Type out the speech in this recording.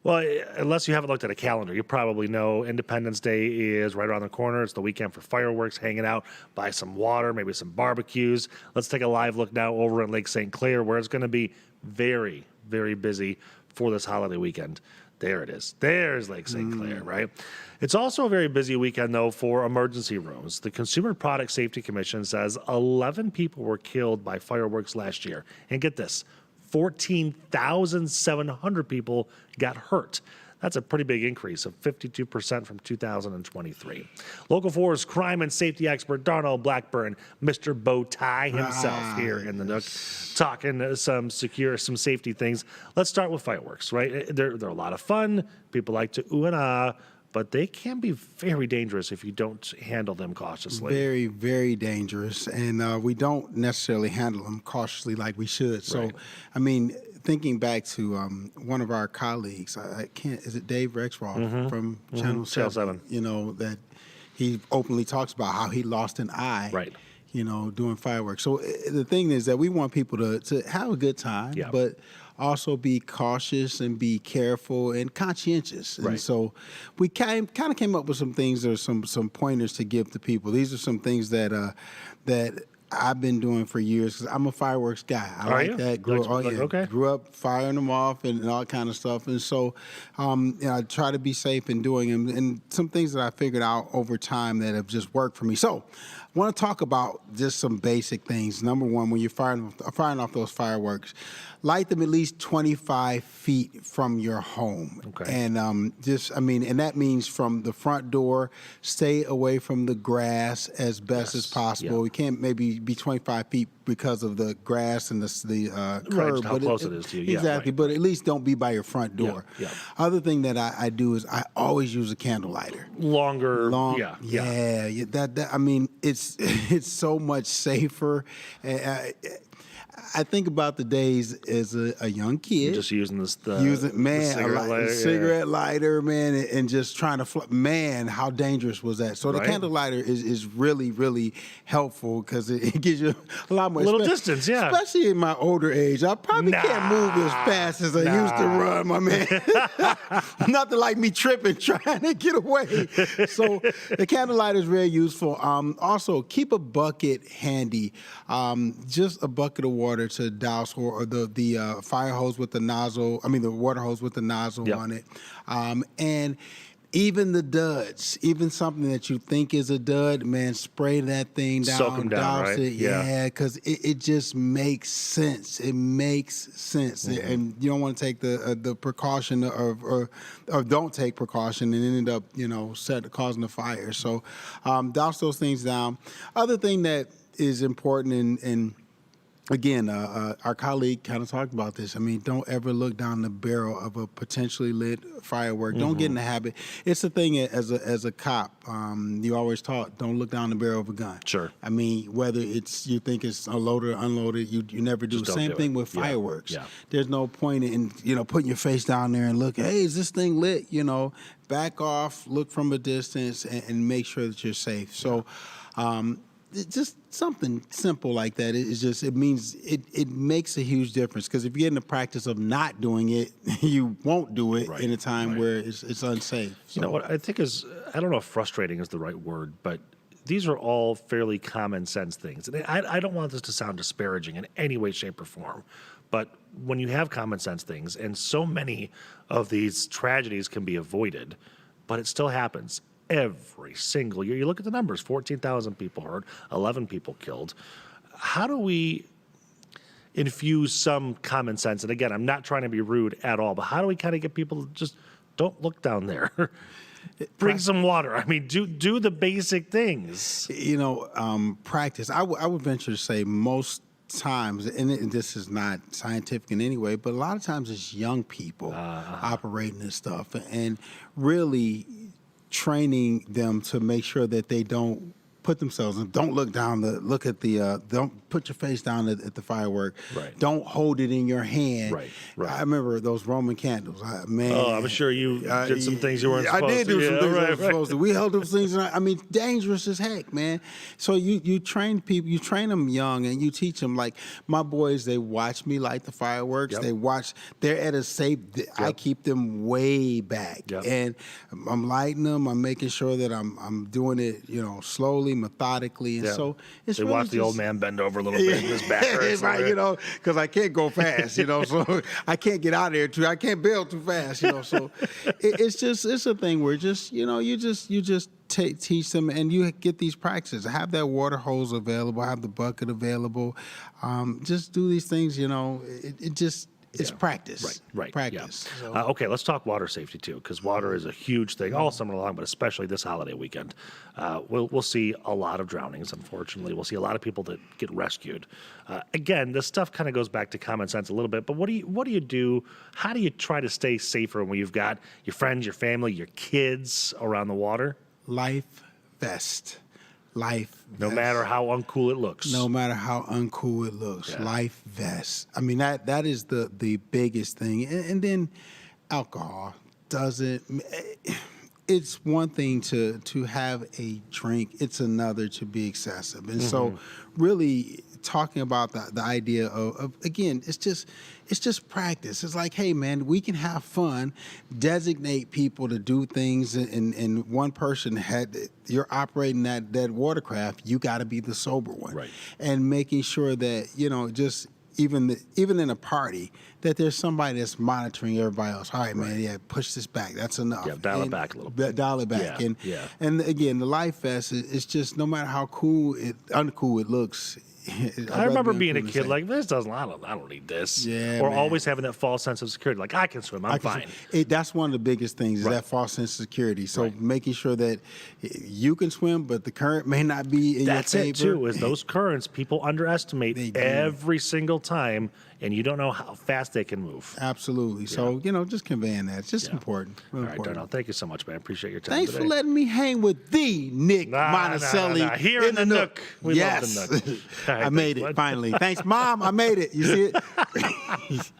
Well, unless you haven't looked at a calendar, you probably know Independence Day is right around the corner. It's the weekend for fireworks, hanging out, buy some water, maybe some barbecues. Let's take a live look now over at Lake St. Clair, where it's going to be very, very busy for this holiday weekend. There it is. There's Lake St. Clair, right? It's also a very busy weekend, though, for emergency rooms. The Consumer Product Safety Commission says 11 people were killed by fireworks last year. And get this, 14,700 people got hurt. That's a pretty big increase of 52% from 2023. Local 4's crime and safety expert Darnell Blackburn, Mr. Bowtie himself here in the Nook, talking some safety things. Let's start with fireworks, right? They're a lot of fun. People like to ooh and ah, but they can be very dangerous if you don't handle them cautiously. Very, very dangerous, and we don't necessarily handle them cautiously like we should. So, Right. I mean, thinking back to one of our colleagues, is it Dave Rexroth from Channel 7? You know, that he openly talks about how he lost an eye. Right. You know, doing fireworks. So the thing is that we want people to have a good time, Yeah. but also be cautious and be careful and conscientious. And Right. so we kind of came up with some things or some pointers to give to people. These are some things that I've been doing for years because I'm a fireworks guy. I like you? that. Okay. Grew up firing them off and all kind of stuff. And so I try to be safe in doing them. And some things that I figured out over time that have just worked for me. So I want to talk about just some basic things. Number one, when you're firing off those fireworks, light them at least 25 feet from your home. Okay. And and that means from the front door, stay away from the grass as best as possible. Yeah. We can't maybe be 25 feet because of the grass and the curb. just how close it is to you. Yeah, Exactly, right. but at least don't be by your front door. Yeah. Other thing that I do is I always use a candle lighter. Longer. Yeah. That I mean, it's it's so much safer. I think about the days as a young kid. Just using the cigarette lighter, man, and just trying to man, how dangerous was that? So the Right. candle lighter is really, really helpful because it gives you a lot more A little distance, yeah. Especially in my older age, I probably can't move as fast as I used to run, my man. Nothing like me tripping, trying to get away. So the candle lighter is very useful. Also, keep a bucket handy, just a bucket of water to douse, or the fire hose with the nozzle. I mean, the water hose with the nozzle Yep. on it, and even the duds, even something that you think is a dud, man, spray that thing down, Soak 'em down, douse right? it, Yeah. because it just makes sense. It makes sense, and you don't want to take the precaution or don't take precaution and end up causing a fire. So douse those things down. Other thing that is important and again, our colleague kind of talked about this. I mean, don't ever look down the barrel of a potentially lit firework. Don't get in the habit. It's the thing as a cop. You always taught, don't look down the barrel of a gun. Sure. I mean, whether you think it's loaded or unloaded, you never do. Just don't Same do thing it. with Yeah. fireworks. Yeah. There's no point in putting your face down there and look. Hey, is this thing lit? Back off, look from a distance, and make sure that you're safe. So. Just something simple like that. It means it makes a huge difference, because if you get in the practice of not doing it, you won't do it in a time where it's unsafe. So. You know what I think is, I don't know if frustrating is the right word, but these are all fairly common sense things. And I don't want this to sound disparaging in any way, shape, or form, but when you have common sense things, and so many of these tragedies can be avoided, but it still happens every single year. You look at the numbers, 14,000 people hurt, 11 people killed. How do we infuse some common sense? And again, I'm not trying to be rude at all, but how do we kind of get people to just don't look down there? Bring some water. I mean, do the basic things. Practice. I would venture to say most times, and this is not scientific in any way, but a lot of times it's young people operating this stuff and really training them to make sure that they don't put themselves in. Don't look down. Look at the. Don't put your face down at the firework. Right. Don't hold it in your hand. Right, right. I remember those Roman candles. Man. Oh, I'm sure you did some things you weren't supposed to. I did do some Yeah, things I right, was supposed to. We held those things. I mean, dangerous as heck, man. So you train people. You train them young, and you teach them. Like my boys, they watch me light the fireworks. Yep. They watch. They're at a safe. I keep them way back, Yep. and I'm lighting them. I'm making sure that I'm doing it, slowly, methodically, and Yeah. so it's They really watch the old just- man bend over a little bit, and his back hurts. right, because I can't go fast, so I can't get out of there too. I can't build too fast, So it's a thing where you just teach them, and you get these practices. Have that water hose available, have the bucket available. Just do these things, It's practice. Right. Practice. Yeah. So- Okay, let's talk water safety too, because water is a huge thing all summer long, but especially this holiday weekend. We'll see a lot of drownings. Unfortunately, we'll see a lot of people that get rescued. Again, this stuff kind of goes back to common sense a little bit. But what do you do? How do you try to stay safer when you've got your friends, your family, your kids around the water? Life vest. Life No vest. matter how uncool it looks. No matter how uncool it looks, Yeah. life vest. I mean, that is the biggest thing. And then alcohol doesn't. It's one thing to have a drink. It's another to be excessive. And so, really talking about the idea of again, it's just practice. It's like, hey man, we can have fun, designate people to do things, and one person you're operating that watercraft, you got to be the sober one, Right. and making sure that just even in a party that there's somebody that's monitoring everybody else. All right, man, yeah, push this back. That's enough. Yeah, dial it back a little bit. Dial it back. Yeah. And again, the life vest is just no matter how uncool it looks. I remember being a kid like, this doesn't, I don't need this. Yeah, or man. always having that false sense of security. Like, I can swim, I'm fine. That's one of the biggest things is Right. that false sense of security. So Right. making sure that you can swim, but the current may not be in That's your it favor. too, is those currents people They underestimate do. every single time, and you don't know how fast they can move. Absolutely. So, just conveying that. It's just important. All Real right, important. Darnell, thank you so much, man. I appreciate your time Thanks today. for letting me hang with the Nick Monticelli. Here in the Nook. We love the yes. Nook. All right, I made thanks, it bud. finally. Thanks, Mom. I made it. You see it? All right.